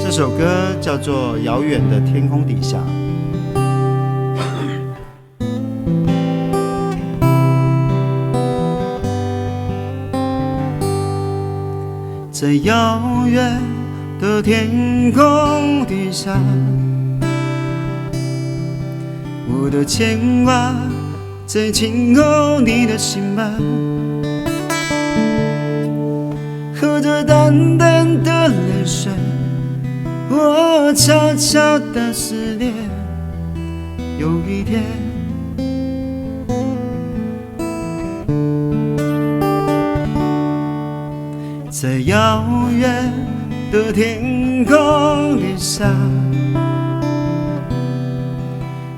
这首歌叫做《遥远的天空底下》。在遥远的天空底下，我的牵挂在轻叩你的心门，喝着淡淡的泪水，我悄悄的思念。有一天，在遥远的天空底下，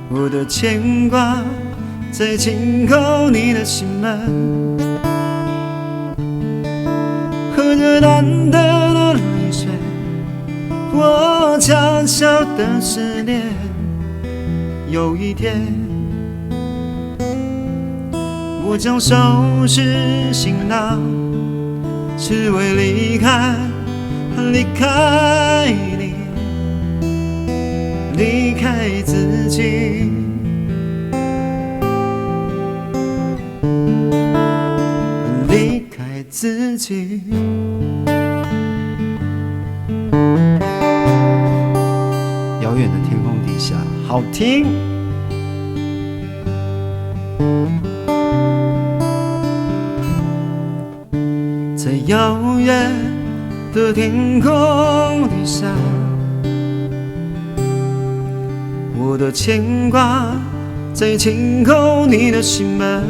我的牵挂在轻叩你的心门，喝着淡淡的泪水，我悄悄的思念。有一天，我将收拾行囊，只为离开你，离开自己。离开自己。遥远的天空底下，好听。在遥远的天空底下，我的牵挂在轻叩你的心门，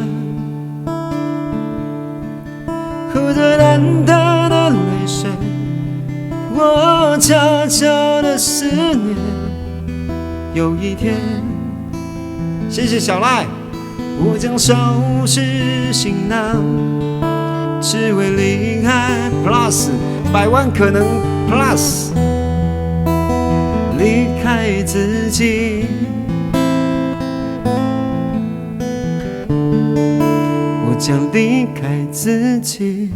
喝着淡淡的泪水，我悄悄的思念。有一天，谢谢小赖，我将收拾行囊，只为离开 Plus 100万可能 Plus， 离开自己。我将离开自己。